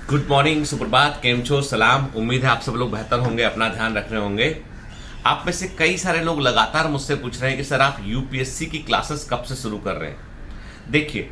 Good morning, सुप्रभात, केम छो, सलाम। उम्मीद है आप सब लोग बेहतर होंगे, अपना ध्यान रख रहे होंगे। आप में से कई सारे लोग लगातार मुझसे पूछ रहे हैं कि सर आप यूपीएससी की क्लासेस कब से शुरू कर रहे हैं। देखिए,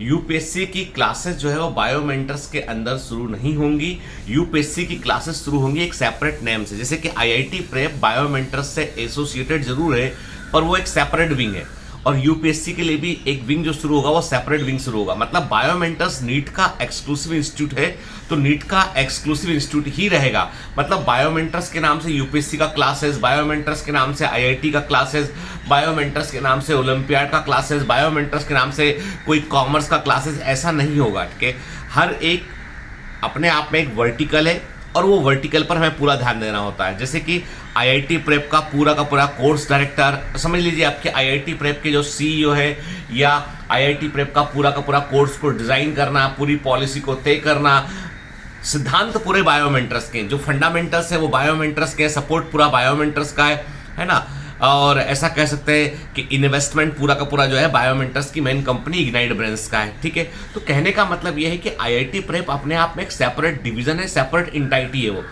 यूपीएससी की क्लासेस जो है वो बायोमेंटर्स के अंदर शुरू नहीं होंगी। यूपीएससी की क्लासेस शुरू होंगी एक सेपरेट नेम से। जैसे कि आईआईटी प्रेप बायोमेंटर्स से एसोसिएटेड जरूर है, पर वो एक सेपरेट विंग है। और यूपीएससी के लिए भी एक विंग जो शुरू होगा वो सेपरेट विंग शुरू होगा। मतलब बायोमेंटर्स नीट का एक्सक्लूसिव इंस्टीट्यूट है, तो नीट का एक्सक्लूसिव इंस्टीट्यूट ही रहेगा। मतलब बायोमेंटर्स के नाम से यूपीएससी का क्लासेस, बायोमेंटर्स के नाम से आईआईटी का क्लासेस, बायोमेंटर्स के नाम से ओलंपियाड का क्लासेस, बायोमेंटर्स के नाम से कोई कॉमर्स का क्लासेस, ऐसा नहीं होगा। ठीक है, हर एक अपने आप में एक वर्टिकल है और वो वर्टिकल पर हमें पूरा ध्यान देना होता है। जैसे कि आईआईटी प्रेप का पूरा कोर्स डायरेक्टर, समझ लीजिए आपके आईआईटी प्रेप के जो सीईओ है, या आईआईटी प्रेप का पूरा कोर्स को डिजाइन करना, पूरी पॉलिसी को तय करना, सिद्धांत पूरे बायोमेंटर्स के, जो फंडामेंटल्स है वो बायोमेंटर्स के, सपोर्ट पूरा बायोमेंटर्स का है ना। और ऐसा कह सकते हैं कि इन्वेस्टमेंट पूरा का पूरा जो है बायोमेंटर्स की मेन कंपनी इग्नाइट ब्रेन्स का है। ठीक है, तो कहने का मतलब यह है कि आईआईटी प्रेप अपने आप में एक सेपरेट डिवीजन है, सेपरेट इंटाइटी है वो,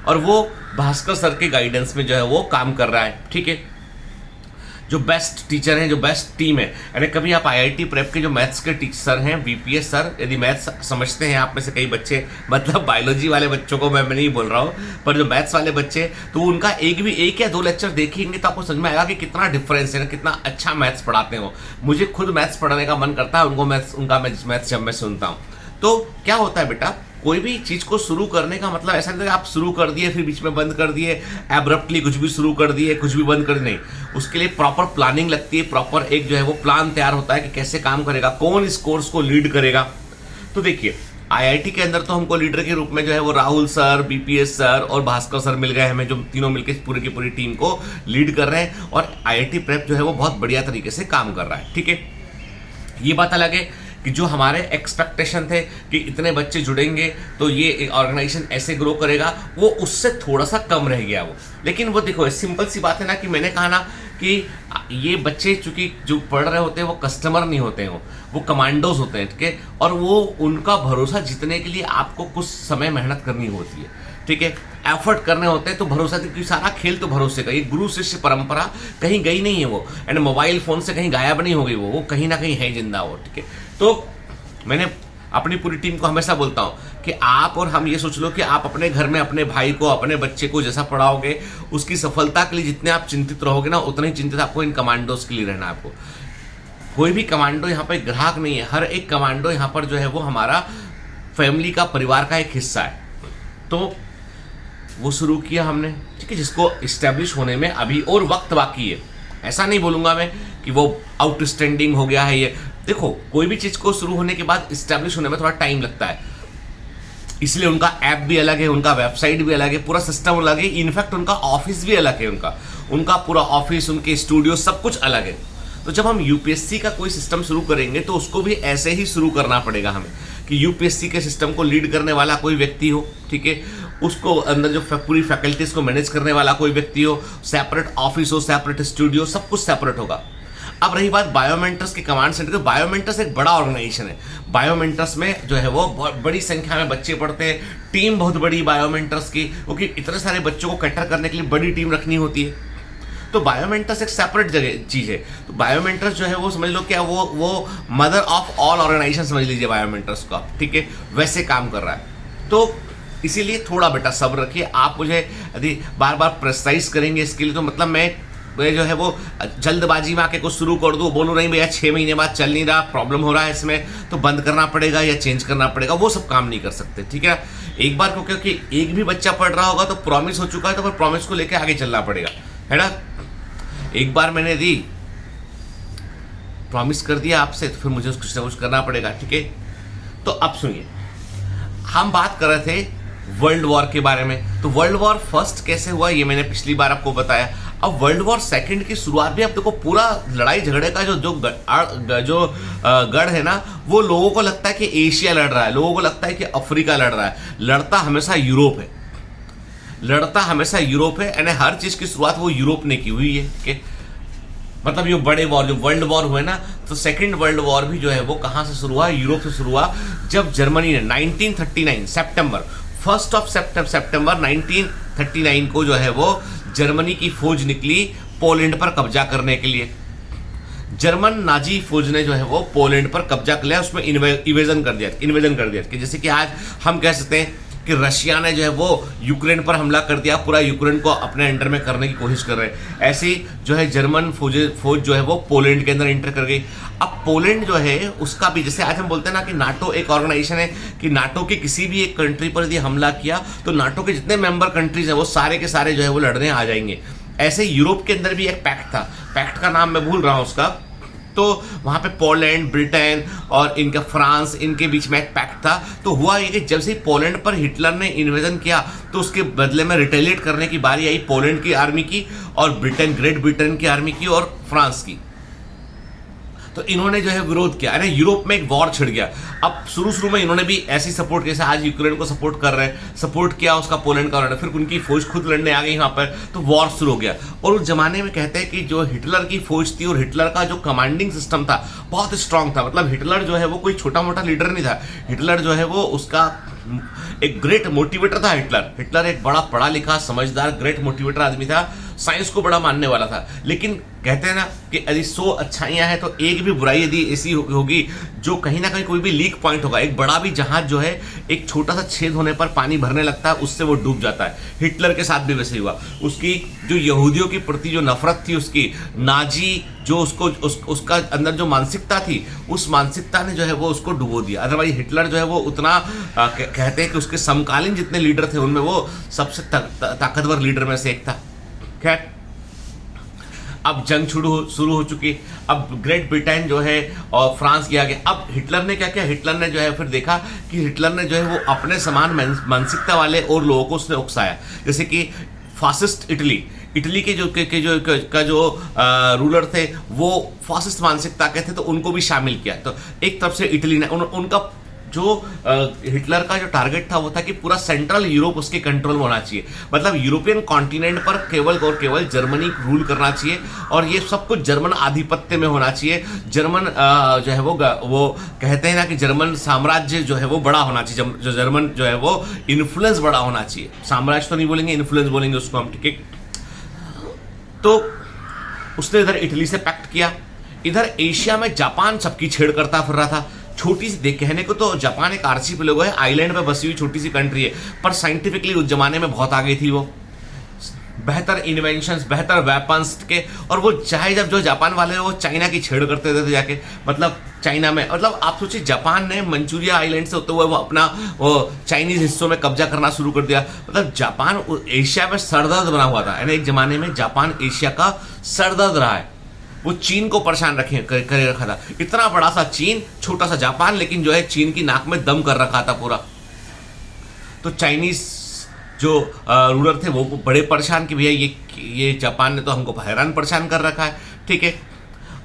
और वो भास्कर सर के गाइडेंस में जो है वो काम कर रहा है। ठीक है, जो बेस्ट टीचर हैं, जो बेस्ट टीम है, यानी कभी आप आईआईटी प्रेप के जो मैथ्स के टीचर हैं, वीपीएस सर, यदि मैथ्स समझते हैं आप में से कई बच्चे, मतलब बायोलॉजी वाले बच्चों को मैं नहीं बोल रहा हूँ, पर जो मैथ्स वाले बच्चे, तो उनका एक या दो लेक्चर देखेंगे तो आपको समझ में आएगा कि कितना डिफरेंस है, कितना अच्छा मैथ्स पढ़ाते हो। मुझे खुद मैथ्स पढ़ाने का मन करता है उनका मैथ्स जब मैं सुनता हूँ। तो क्या होता है बेटा, कोई भी चीज को शुरू करने का मतलब ऐसा नहीं आप शुरू कर दिए फिर बीच में बंद कर दिए, एब्रप्टली कुछ भी शुरू कर दिए, कुछ भी बंद कर दिए, नहीं। उसके लिए प्रॉपर प्लानिंग लगती है, प्रॉपर एक जो है वो प्लान तैयार होता है कि कैसे काम करेगा, कौन इस कोर्स को लीड करेगा। तो देखिए, आईआईटी के अंदर तो हमको लीडर के रूप में जो है वो राहुल सर, बीपीएस सर और भास्कर सर मिल गए हमें, जो तीनों मिलकर पूरी की पूरी टीम को लीड कर रहे हैं। और आईआईटी प्रेप जो है वो बहुत बढ़िया तरीके से काम कर रहा है। ठीक है, ये बात अलग है कि जो हमारे एक्सपेक्टेशन थे कि इतने बच्चे जुड़ेंगे तो ये ऑर्गेनाइजेशन ऐसे ग्रो करेगा, वो उससे थोड़ा सा कम रह गया वो। लेकिन वो देखो, सिंपल सी बात है ना कि मैंने कहा ना कि ये बच्चे चूंकि जो पढ़ रहे होते हैं वो कस्टमर नहीं होते हैं, वो कमांडोज होते हैं। ठीक है, और वो उनका भरोसा जीतने के लिए आपको कुछ समय मेहनत करनी होती है। ठीक है, एफर्ट करने होते हैं, तो भरोसा, क्योंकि सारा खेल तो भरोसे का, ये गुरु शिष्य परंपरा कहीं गई नहीं है वो, एंड मोबाइल फोन से कहीं गायब नहीं हो गई वो कहीं ना कहीं है जिंदा वो। ठीक है, तो मैंने अपनी पूरी टीम को हमेशा बोलता हूं कि आप और हम ये सोच लो कि आप अपने घर में अपने भाई को, अपने बच्चे को जैसा पढ़ाओगे, उसकी सफलता के लिए जितने आप चिंतित रहोगे ना, उतना ही चिंतित आपको इन कमांडोज के लिए रहना। आपको कोई भी कमांडो यहाँ पर ग्राहक नहीं है, हर एक कमांडो यहाँ पर जो है वो हमारा फैमिली का, परिवार का एक हिस्सा है। तो वो शुरू किया हमने, ठीक है, जिसको इस्टेब्लिश होने में अभी और वक्त बाकी है। ऐसा नहीं बोलूंगा मैं कि वो आउटस्टैंडिंग हो गया है ये। देखो, कोई भी चीज को शुरू होने के बाद इस्टेब्लिश होने में थोड़ा टाइम लगता है, इसलिए उनका ऐप भी अलग है, उनका वेबसाइट भी अलग है, पूरा सिस्टम अलग है, इनफैक्ट उनका ऑफिस भी अलग है, उनका पूरा ऑफिस, उनके स्टूडियो, सब कुछ अलग है। तो जब हम यूपीएससी का कोई सिस्टम शुरू करेंगे तो उसको भी ऐसे ही शुरू करना पड़ेगा हमें, कि यूपीएससी के सिस्टम को लीड करने वाला कोई व्यक्ति हो। ठीक है, उसको अंदर जो पूरी फैकल्टीज को मैनेज करने वाला कोई व्यक्ति हो, सेपरेट ऑफिस हो, सेपरेट स्टूडियो, सब कुछ सेपरेट होगा। अब रही बात बायोमेंटर्स के कमांड सेंटर, तो बायोमेंटर्स एक बड़ा ऑर्गेनाइजेशन है। बायोमेंटर्स में जो है वो बहुत बड़ी संख्या में बच्चे पढ़ते हैं, टीम बहुत बड़ी बायोमेंटर्स की, क्योंकि इतने सारे बच्चों को कैटर करने के लिए बड़ी टीम रखनी होती है। तो बायोमेंटर्स एक सेपरेट जगह चीज है। तो बायोमेंटर्स जो है वो समझ लो क्या, वो मदर ऑफ ऑल ऑर्गेनाइजेशन समझ लीजिए बायोमेंटर्स को। ठीक है, वैसे काम कर रहा है। तो इसीलिए थोड़ा बेटा सब्र रखिए। आप मुझे यदि बार बार प्रेसाइज करेंगे इसके लिए, तो मतलब मैं जो है वो जल्दबाजी में आके कुछ शुरू कर दूं, बोलूं नहीं भैया 6 महीने बाद चल नहीं रहा, प्रॉब्लम हो रहा है इसमें, तो बंद करना पड़ेगा या चेंज करना पड़ेगा, वो सब काम नहीं कर सकते। ठीक है, एक बार क्योंकि एक भी बच्चा पढ़ रहा होगा तो प्रॉमिस हो चुका है, तो फिर प्रॉमिस को लेकर आगे चलना पड़ेगा, है ना। एक बार मैंने दी, प्रॉमिस कर दिया आपसे, तो फिर मुझे कुछ ना कुछ करना पड़ेगा। ठीक है, तो अब सुनिए, हम बात कर रहे थे वर्ल्ड वॉर के बारे में। तो वर्ल्ड वॉर फर्स्ट कैसे हुआ ये मैंने पिछली बार आपको बताया। अब वर्ल्ड वॉर सेकंड की शुरुआत भी, अब देखो पूरा लड़ाई झगड़े का जो गढ़ है ना, वो लोगों को लगता है कि एशिया लड़ रहा है, लोगों को लगता है कि अफ्रीका लड़ रहा है। लड़ता हमेशा यूरोप है, यानी हर चीज की शुरुआत वो यूरोप ने की हुई है। मतलब ये बड़े वॉर जो वर्ल्ड वॉर हुए ना, तो सेकंड वर्ल्ड वॉर भी जो है वो कहां से शुरू हुआ, यूरोप से शुरू हुआ, जब जर्मनी ने 1939 सितंबर 1 सितंबर 1939 को जो है वो जर्मनी की फौज निकली पोलैंड पर कब्जा करने के लिए। जर्मन नाजी फौज ने जो है वो पोलैंड पर कब्जा कर लिया, उसमें इन्वेजन कर दिया कि जैसे कि आज हम कह सकते हैं कि रशिया ने जो है वो यूक्रेन पर हमला कर दिया, पूरा यूक्रेन को अपने अंडर में करने की कोशिश कर रहे हैं। ऐसे ही जो है जर्मन फौज जो है वो पोलैंड के अंदर इंटर कर गई। अब पोलैंड जो है उसका भी, जैसे आज हम बोलते हैं ना कि नाटो एक ऑर्गेनाइजेशन है, कि नाटो के किसी भी एक कंट्री पर यदि हमला किया तो नाटो के जितने मेंबर कंट्रीज हैं वो सारे के सारे जो है वो लड़ने आ जाएंगे। ऐसे यूरोप के अंदर भी एक पैक्ट था, पैक्ट का नाम मैं भूल रहा हूं उसका, तो वहां पे पोलैंड, ब्रिटेन और इनका फ्रांस, इनके बीच में एक पैक्ट था। तो हुआ ये कि जब से पोलैंड पर हिटलर ने इन्वेजन किया तो उसके बदले में रिटेलिएट करने की बारी आई पोलैंड की आर्मी की और ग्रेट ब्रिटेन की आर्मी की और फ्रांस की। तो इन्होंने जो है विरोध किया, अरे यूरोप में एक वॉर छिड़ गया। अब शुरू में इन्होंने भी ऐसी सपोर्ट, जैसे आज यूक्रेन को सपोर्ट कर रहे हैं, सपोर्ट किया उसका पोलैंड का, फिर उनकी फौज खुद लड़ने आ गई वहां पर, तो वॉर शुरू हो गया। और उस जमाने में कहते हैं कि जो हिटलर की फौज थी और हिटलर का जो कमांडिंग सिस्टम था बहुत स्ट्रांग था। मतलब हिटलर जो है वो कोई छोटा मोटा लीडर नहीं था, हिटलर जो है वो उसका एक ग्रेट मोटिवेटर था। हिटलर एक बड़ा पढ़ा लिखा समझदार ग्रेट मोटिवेटर आदमी था, साइंस को बड़ा मानने वाला था। लेकिन कहते हैं ना कि यदि 100 अच्छाइयां हैं तो एक भी बुराई यदि ऐसी होगी जो कहीं ना कहीं कोई भी लीक पॉइंट होगा, एक बड़ा भी जहाज जो है एक छोटा सा छेद होने पर पानी भरने लगता है, उससे वो डूब जाता है। हिटलर के साथ भी वैसे ही हुआ। उसकी जो यहूदियों की प्रति जो नफरत थी, उसकी नाजी जो उसका अंदर जो मानसिकता थी, उस मानसिकता ने जो है वो उसको डुबो दिया। अदरवाइज हिटलर जो है वो उतना कहते हैं कि उसके समकालीन जितने लीडर थे उनमें वो सबसे ताकतवर लीडर में से एक था। खैर, अब जंग शुरू हो चुकी। अब ग्रेट ब्रिटेन जो है और फ्रांस किया गया। अब हिटलर ने क्या किया, हिटलर ने जो है फिर देखा कि हिटलर ने जो है वो अपने समान मानसिकता वाले और लोगों को उसने उकसाया। जैसे कि फासिस्ट इटली के जो रूलर थे वो फासिस्ट मानसिकता के थे, तो उनको भी शामिल किया। तो एक तरफ से इटली ने उनका जो हिटलर का जो टारगेट था वो था कि पूरा सेंट्रल यूरोप उसके कंट्रोल में होना चाहिए। मतलब यूरोपियन कॉन्टिनेंट पर केवल और केवल जर्मनी रूल करना चाहिए और ये सब कुछ जर्मन आधिपत्य में होना चाहिए। जर्मन जो है वो कहते हैं ना कि जर्मन साम्राज्य जो है वो बड़ा होना चाहिए, जो जर्मन जो है वो इन्फ्लुएंस बड़ा होना चाहिए। साम्राज्य तो नहीं बोलेंगे, इन्फ्लुएंस बोलेंगे उसको हम, ठीक है। तो उसने इधर इटली से पैक्ट किया। इधर एशिया में जापान सबकी छेड़ करता फिर रहा था। छोटी सी कहने को तो जापान एक आर्चिपेलागो है, आइलैंड पे बसी हुई छोटी सी कंट्री है, पर साइंटिफिकली उस जमाने में बहुत आगे थी वो। बेहतर इन्वेंशंस, बेहतर वेपन्स के, और वो चाहे जब जो जापान वाले वो चाइना की छेड़ करते थे जाके, मतलब चाइना में, मतलब आप सोचिए जापान ने मंचूरिया आइलैंड से होते हुए वो अपना वो चाइनीज हिस्सों में कब्जा करना शुरू कर दिया। मतलब जापान एशिया में सरदर्द बना हुआ था, यानी एक जमाने में जापान एशिया का सरदर्द रहा है। वो चीन को परेशान करे रखा था। इतना बड़ा सा चीन, छोटा सा जापान, लेकिन जो है चीन की नाक में दम कर रखा था पूरा। तो चाइनीज जो रूलर थे वो बड़े परेशान कि भैया ये जापान ने तो हमको हैरान परेशान कर रखा है, ठीक है।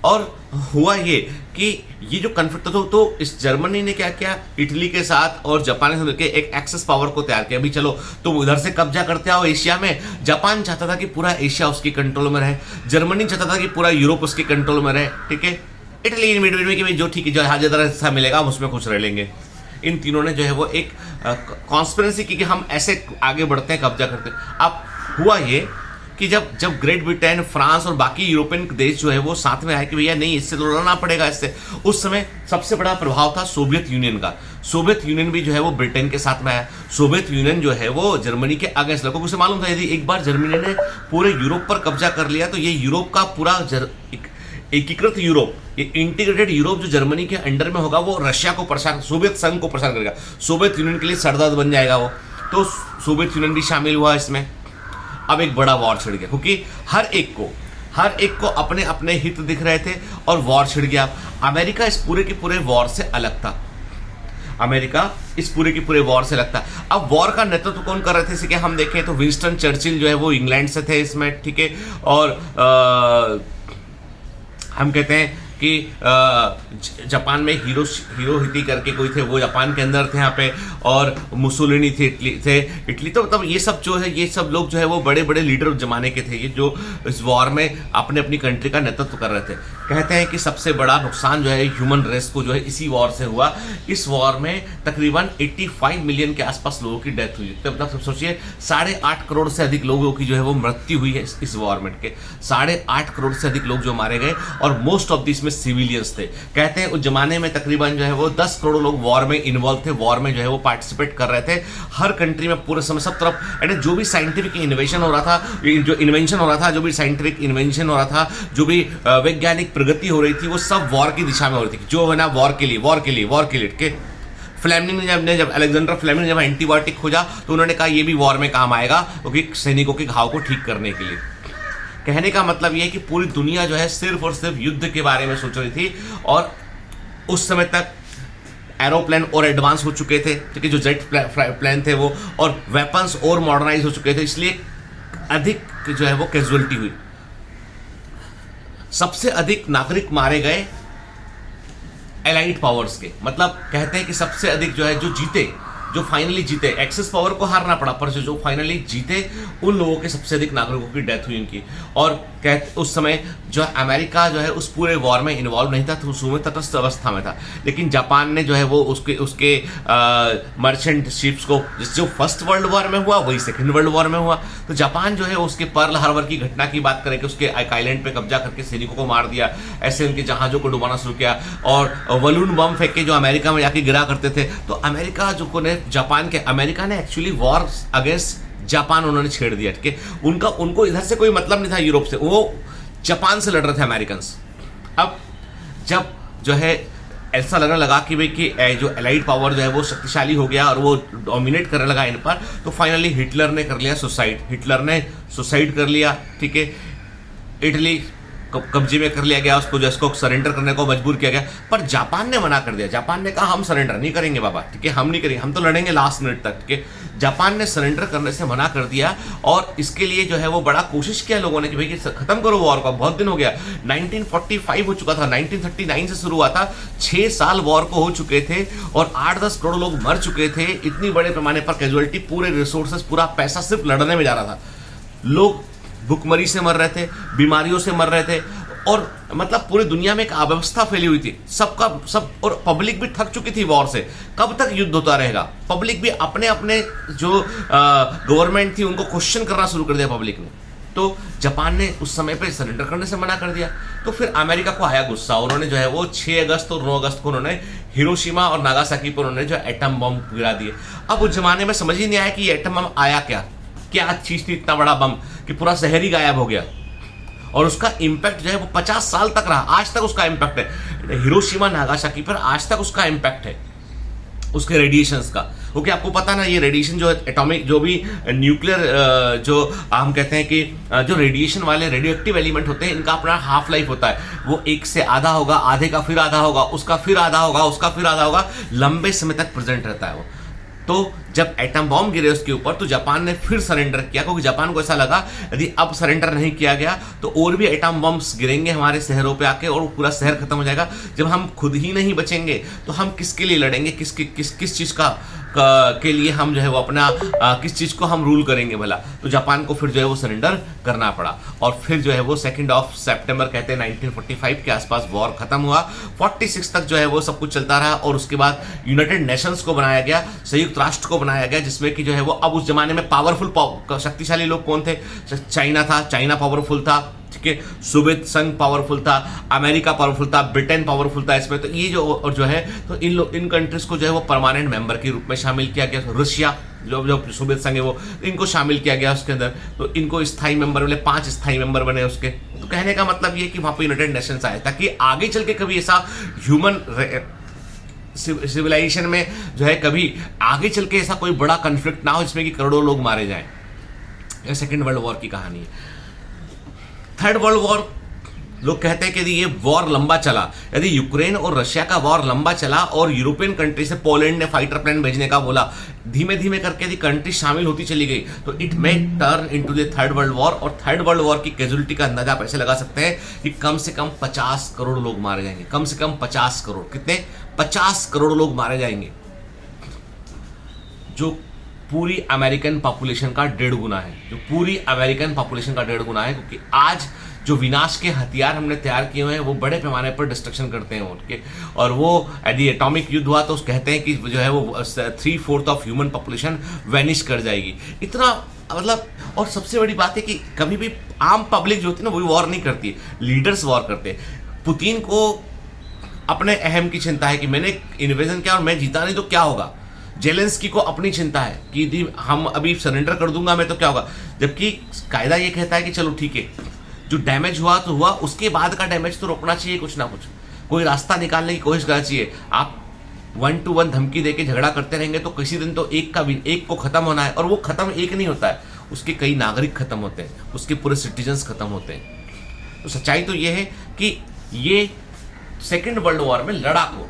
और हुआ ये कि ये जो कन्फ्लिक्ट तो इस जर्मनी ने क्या किया, इटली के साथ और जापान से मिलकर एक एक्सेस पावर को तैयार किया। अभी चलो तुम उधर से कब्जा करते आओ एशिया में। जापान चाहता था कि पूरा एशिया उसके कंट्रोल में रहे, जर्मनी चाहता था कि पूरा यूरोप उसके कंट्रोल में रहे, ठीक है। इटली इन मिड में कि जो ठीक है, जो ज्यादा हिस्सा मिलेगा हम उसमें खुश रह लेंगे। इन तीनों ने जो है वो एक कॉन्स्पिरेसी की कि हम ऐसे आगे बढ़ते हैं, कब्जा करते हैं। अब हुआ ये कि जब ग्रेट ब्रिटेन, फ्रांस और बाकी यूरोपियन देश जो है वो साथ में आए कि भैया नहीं, इससे तो लड़ना पड़ेगा इससे। उस समय सबसे बड़ा प्रभाव था सोवियत यूनियन का। सोवियत यूनियन भी जो है वो ब्रिटेन के साथ में आया। सोवियत यूनियन जो है वो जर्मनी के अगेंस्ट लगा, उसे मालूम था यदि एक बार जर्मनी ने पूरे यूरोप पर कब्जा कर लिया तो ये यूरोप का पूरा एकीकृत यूरोप, ये इंटीग्रेटेड यूरोप जो जर्मनी के अंडर में होगा वो रशिया को परेशान, सोवियत संघ को परेशान करेगा। सोवियत यूनियन के लिए सरदर्द बन जाएगा वो। तो सोवियत यूनियन भी शामिल हुआ इसमें। अब एक बड़ा वॉर छिड़ गया क्योंकि हर एक को अपने अपने हित दिख रहे थे और वॉर छिड़ गया। अमेरिका इस पूरे के पूरे वॉर से अलग था। अब वॉर का नेतृत्व कौन कर रहे थे, इसे कि हम देखें तो विंस्टन चर्चिल जो है वो इंग्लैंड से थे इसमें, ठीक है। और हम कहते हैं कि जापान में हिरोहिटी करके कोई थे, वो जापान के अंदर थे यहाँ पे, और मुसोलिनी थे इटली। तो मतलब ये सब जो है, ये सब लोग जो है वो बड़े बड़े लीडर जमाने के थे, ये जो इस वॉर में अपने अपनी कंट्री का नेतृत्व कर रहे थे। कहते हैं कि सबसे बड़ा नुकसान जो है ह्यूमन रेस को जो है इसी वॉर से हुआ। इस वॉर में तकरीबन 85 मिलियन के आसपास लोगों की डेथ हुई। तो मतलब सोचिए 8.5 करोड़ से अधिक लोगों की जो है वो मृत्यु हुई है इस वॉर में के। 8.5 करोड़ से अधिक लोग जो मारे गए, और मोस्ट ऑफ दिस में सिविलियंस थे। कहते हैं उस जमाने में तकरीबन जो है वो 10 करोड़ लोग वॉर में इन्वॉल्व थे, वॉर में जो है वो पार्टिसिपेट कर रहे थे। हर कंट्री में पूरे समय सब तरफ, यानी जो भी साइंटिफिक इन्वेंशन हो रहा था, जो इन्वेंशन हो रहा था, जो भी साइंटिफिक इन्वेंशन हो रहा था, जो भी वैज्ञानिक प्रगति हो रही थी, वो सब वॉर की दिशा में हो रही थी, जो है ना वॉर के लिए। फ्लेमिंग ने जब अलेक्जेंडर फ्लेमिंग ने जब एंटीबायोटिक खोजा तो उन्होंने कहा ये भी वॉर में काम आएगा, क्योंकि सैनिकों के घाव को ठीक करने के लिए। कहने का मतलब ये है कि पूरी दुनिया जो है सिर्फ और सिर्फ युद्ध के बारे में सोच रही थी, और उस समय तक एरोप्लेन और एडवांस हो चुके थे, क्योंकि जो जेट प्लेन थे वो, और वेपन्स और मॉडर्नाइज हो चुके थे, इसलिए अधिक जो है वो कैजुअलिटी हुई। सबसे अधिक नागरिक मारे गए एलाइड पावर्स के, मतलब कहते हैं कि सबसे अधिक जो है जो जीते, जो फाइनली जीते, एक्सेस पावर को हारना पड़ा, पर जो फाइनली जीते उन लोगों के सबसे अधिक नागरिकों की डेथ हुई उनकी। और उस समय जो अमेरिका जो है उस पूरे वॉर में इन्वॉल्व नहीं था, तो उस समय तटस्थ अवस्था में था, लेकिन जापान ने जो है वो उसके मर्चेंट शिप्स को, जो फर्स्ट वर्ल्ड वॉर में हुआ वही सेकेंड वर्ल्ड वॉर में हुआ, तो जापान जो है उसके पर्ल हार्बर की घटना की बात करें कि उसके एक आइलैंड पे कब्जा करके सैनिकों को मार दिया, ऐसे उनके जहाजों को डुबाना शुरू किया, और बलून बम फेंक के जो अमेरिका में जाके गिरा करते थे। तो अमेरिका जो ने अमेरिका ने एक्चुअली वॉर अगेंस्ट जापान उन्होंने छेड़ दिया कि उनको इधर से कोई मतलब नहीं था यूरोप से, वो जापान से लड़ रहे थे अमेरिकन। अब जब जो है ऐसा लगने लगा कि भाई कि जो एलाइड पावर जो है वो शक्तिशाली हो गया और वो डोमिनेट करने लगा इन पर, तो फाइनली हिटलर ने कर लिया सुसाइड कर लिया। ठीक है, इटली कब्जे में कर लिया गया, उसको सरेंडर करने को मजबूर किया गया, पर जापान ने मना कर दिया। जापान ने कहा हम सरेंडर नहीं करेंगे बाबा, ठीक है, हम नहीं करेंगे, हम तो लड़ेंगे लास्ट मिनट तक। ठीक है, जापान ने सरेंडर करने से मना कर दिया, और इसके लिए जो है वो बड़ा कोशिश किया लोगों ने कि भाई खत्म करो वॉर को, बहुत दिन हो गया। 1945 हो चुका था, 1939 से शुरू हुआ था, 6 साल वॉर को हो चुके थे, और 8-10 करोड़ लोग मर चुके थे। इतनी बड़े पैमाने पर कैजुअलिटी, पूरे रिसोर्सेस, पूरा पैसा सिर्फ लड़ने में जा रहा था। लोग भुखमरी से मर रहे थे, बीमारियों से मर रहे थे, और मतलब पूरी दुनिया में एक अव्यवस्था फैली हुई थी, सब और पब्लिक भी थक चुकी थी वॉर से। कब तक युद्ध होता रहेगा? पब्लिक भी अपने जो गवर्नमेंट थी उनको क्वेश्चन करना शुरू कर दिया पब्लिक ने। तो जापान ने उस समय पे सरेंडर करने से मना कर दिया। तो फिर अमेरिका को आया गुस्सा, उन्होंने जो है वो 6 अगस्त और 9 अगस्त को उन्होंने हिरोशिमा और नागासाकी पर उन्होंने जो एटम बम गिरा दिए। अब उस जमाने में समझ ही नहीं आया कि ये एटम बम आया क्या चीज थी, इतना बड़ा बम कि पूरा शहर ही गायब हो गया, और उसका इंपैक्ट जो है वो 50 साल तक रहा। आज तक उसका इंपैक्ट है हिरोशिमा नागासाकी पर, आज तक उसका इंपैक्ट है उसके रेडिएशंस का। क्योंकि आपको पता ना, ये रेडिएशन जो एटॉमिक, जो भी न्यूक्लियर, जो हम कहते हैं कि जो रेडिएशन वाले रेडियोएक्टिव एलिमेंट होते हैं, इनका अपना हाफ लाइफ होता है। वो एक से आधा होगा, आधे का फिर आधा होगा, उसका फिर आधा होगा, उसका फिर आधा होगा, लंबे समय तक प्रेजेंट रहता है वो। तो जब एटम बॉम्ब गिरे उसके ऊपर, तो जापान ने फिर सरेंडर किया, क्योंकि जापान को ऐसा लगा यदि अब सरेंडर नहीं किया गया तो और भी एटम बॉम्ब्स गिरेंगे हमारे शहरों पे आके, और पूरा शहर खत्म हो जाएगा। जब हम खुद ही नहीं बचेंगे तो हम किसके लिए लड़ेंगे, किस चीज के लिए हम जो है वो अपना किस चीज को हम रूल करेंगे भला। तो जापान को फिर जो है वो सरेंडर करना पड़ा, और फिर जो है वो 2 सितंबर कहते हैं 1945 के आसपास वॉर खत्म हुआ। 46 तक जो है वो सब कुछ चलता रहा, और उसके बाद यूनाइटेड नेशंस को बनाया गया, संयुक्त राष्ट्र को बनाया गया, जिसमें कि जो है वो अब उस जमाने में पावरफुल शक्तिशाली लोग कौन थे? चाइना था, चाइना पावरफुल था, ठीक है, सोवियत संघ पावरफुल था, अमेरिका पावरफुल था, ब्रिटेन पावरफुल था इसमें। तो ये जो है तो इन कंट्रीज को जो है वो परमानेंट मेंबर के रूप में शामिल किया गया। रशिया जो सोवियत संघ है वो, इनको शामिल किया गया उसके अंदर, तो इनको स्थायी मेंबर मिले, 5 स्थायी मेंबर बने उसके। तो कहने का मतलब ये कि वहां पर यूनाइटेड नेशंस आए, ताकि आगे चल के कभी ऐसा ह्यूमन सिविलाइजेशन में जो है कभी आगे चल के ऐसा कोई बड़ा कन्फ्लिक्ट ना हो जिसमें कि करोड़ों लोग मारे जाएं। यह सेकेंड वर्ल्ड वॉर की कहानी है। थर्ड वर्ल्ड वॉर लोग कहते हैं कि यदि ये वॉर लंबा चला, यदि यूक्रेन और रशिया का वॉर लंबा चला और यूरोपियन कंट्री से पोलैंड ने फाइटर प्लेन भेजने का बोला, धीमे धीमे करके यदि कंट्री शामिल होती चली गई, तो it may turn into the third world war. और थर्ड वर्ल्ड वॉर की कैजुअलिटी का अंदाजा आप ऐसे लगा सकते हैं कि कम से कम 50 करोड़ लोग मारे जाएंगे। कम से कम 50 करोड़, कितने? 50 करोड़ लोग मारे जाएंगे, जो पूरी अमेरिकन पॉपुलेशन का 1.5 गुना है, जो पूरी अमेरिकन पॉपुलेशन का 1.5 गुना है। क्योंकि आज जो विनाश के हथियार हमने तैयार किए हुए हैं वो बड़े पैमाने पर डिस्ट्रक्शन करते हैं उनके, और वो यदि एटॉमिक युद्ध हुआ तो कहते हैं कि जो है वो 3/4 ऑफ ह्यूमन पॉपुलेशन वैनिश कर जाएगी। इतना मतलब, और सबसे बड़ी बात है कि कभी भी आम पब्लिक जो होती है ना, वो वॉर नहीं करती है, लीडर्स वॉर करते हैं। पुतिन को अपने अहम की चिंता है कि मैंने इन्वेजन किया और मैं जीता नहीं तो क्या होगा। जेलेंस्की को अपनी चिंता है कि यदि हम अभी सरेंडर कर दूंगा मैं तो क्या होगा। जबकि कायदा ये कहता है कि चलो ठीक है, जो डैमेज हुआ तो हुआ, उसके बाद का डैमेज तो रोकना चाहिए, कुछ ना कुछ कोई रास्ता निकालने की कोशिश करना चाहिए। आप 1 to 1 धमकी देके झगड़ा करते रहेंगे तो किसी दिन तो एक को खत्म होना है, और वो खत्म एक नहीं होता है, उसके कई नागरिक खत्म होते हैं, उसके पूरे सिटीजन्स खत्म होते हैं। तो सच्चाई तो ये है कि ये सेकेंड वर्ल्ड वॉर में लड़ाकू,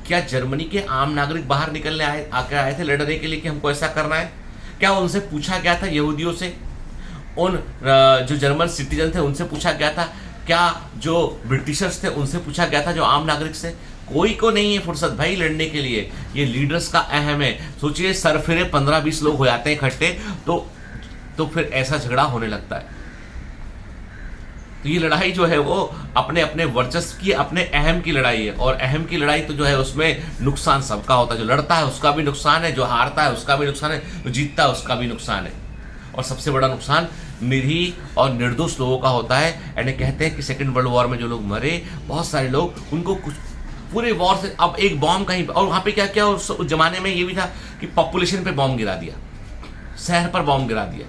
क्या जर्मनी के आम नागरिक बाहर निकलने आए थे लड़ने के लिए कि हमको ऐसा करना है? क्या उनसे पूछा गया था यहूदियों से? उन जो जर्मन सिटीजन थे उनसे पूछा गया था? क्या जो ब्रिटिशर्स थे उनसे पूछा गया था, जो आम नागरिक से? कोई को नहीं है फुर्सत भाई लड़ने के लिए। ये लीडर्स का अहम है। सोचिए सरफिरे 15-20 लोग हो जाते हैं इकट्ठे, तो फिर ऐसा झगड़ा होने लगता है। तो ये लड़ाई जो है वो अपने अपने वर्चस्व की, अपने अहम की लड़ाई है, और अहम की लड़ाई तो जो है उसमें नुकसान सबका होता है। जो लड़ता है उसका भी नुकसान है, जो हारता है उसका भी नुकसान है, जो जीतता है उसका भी नुकसान है, और सबसे बड़ा नुकसान निरीह और निर्दोष लोगों का होता है। यानी कहते हैं कि सेकेंड वर्ल्ड वॉर में जो लोग मरे, बहुत सारे लोग, उनको कुछ पूरे वॉर से अब एक बॉम्ब कहीं, और वहां पे क्या क्या उस जमाने में ये भी था कि पॉपुलेशन पे बॉम्ब गिरा दिया, शहर पर बॉम्ब गिरा दिया।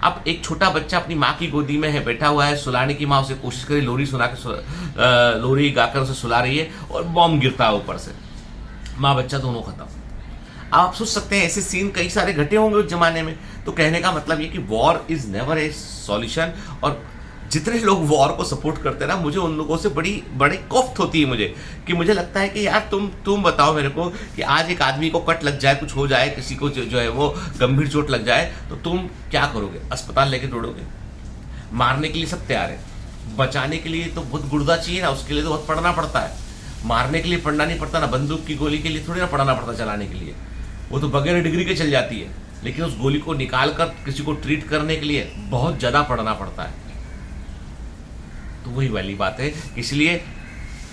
अब एक छोटा बच्चा अपनी माँ की गोदी में है, बैठा हुआ है, सुलाने की माँ उसे कोशिश करी, लोरी गाकर उसे सुला रही है, और बॉम्ब गिरता है ऊपर से, माँ बच्चा दोनों खत्म। आप सोच सकते हैं ऐसे सीन कई सारे घटे होंगे उस जमाने में। तो कहने का मतलब ये कि war is never a solution. और जितने लोग वॉर को सपोर्ट करते हैं ना, मुझे उन लोगों से बड़ी कोफ्त होती है मुझे, कि मुझे लगता है कि यार तुम बताओ मेरे को कि आज एक आदमी को कट लग जाए, कुछ हो जाए, किसी को जो है वो गंभीर चोट लग जाए, तो तुम क्या करोगे? अस्पताल लेके दौड़ोगे? मारने के लिए सब तैयार है, बचाने के लिए तो बहुत गुर्दा चाहिए ना, उसके लिए तो बहुत पढ़ना पड़ता है। मारने के लिए पढ़ना नहीं पड़ता ना, बंदूक की गोली के लिए थोड़ी ना पढ़ना पड़ता चलाने के लिए, वो तो बगैर डिग्री के चल जाती है। लेकिन उस गोली को निकाल कर किसी को ट्रीट करने के लिए बहुत ज्यादा पढ़ना पड़ता है। तो वही वाली बात है। इसलिए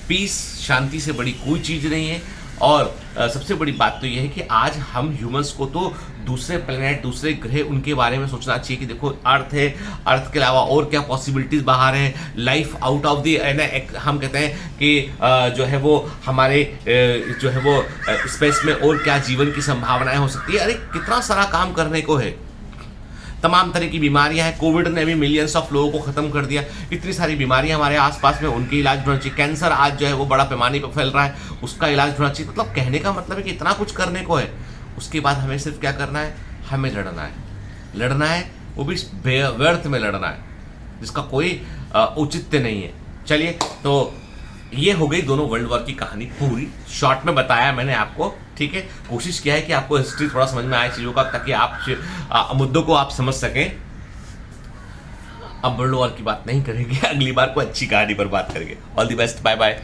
पीस, शांति से बड़ी कोई चीज नहीं है। और सबसे बड़ी बात तो यह है कि आज हम ह्यूमंस को तो दूसरे प्लेनेट, दूसरे ग्रह, उनके बारे में सोचना चाहिए कि देखो अर्थ है, अर्थ के अलावा और क्या पॉसिबिलिटीज बाहर हैं, लाइफ आउट ऑफ दी, हम कहते हैं कि जो है वो हमारे जो है वो स्पेस में और क्या जीवन की संभावनाएं हो सकती है। अरे कितना सारा काम करने को है, तमाम तरह की बीमारियां हैं। कोविड ने भी मिलियंस ऑफ लोगों को खत्म कर दिया। इतनी सारी बीमारियां हमारे आसपास में, उनके इलाज ढूंढना चाहिए। कैंसर आज जो है वो बड़ा पैमाने पर फैल रहा है, उसका इलाज ढूंढना चाहिए। मतलब कहने का मतलब है कि इतना कुछ करने को है। उसके बाद हमें सिर्फ क्या करना है? हमें लड़ना है, वो भी व्यर्थ में लड़ना है, जिसका कोई औचित्य नहीं है। चलिए, तो ये हो गई दोनों वर्ल्ड वॉर की कहानी, पूरी शॉर्ट में बताया मैंने आपको। ठीक है, कोशिश किया है कि आपको हिस्ट्री थोड़ा समझ में आए चीजों का, ताकि आप मुद्दों को आप समझ सकें। अब वर्ल्ड वॉर की बात नहीं करेंगे, अगली बार को अच्छी कहानी पर बात करेंगे। All the best, bye bye.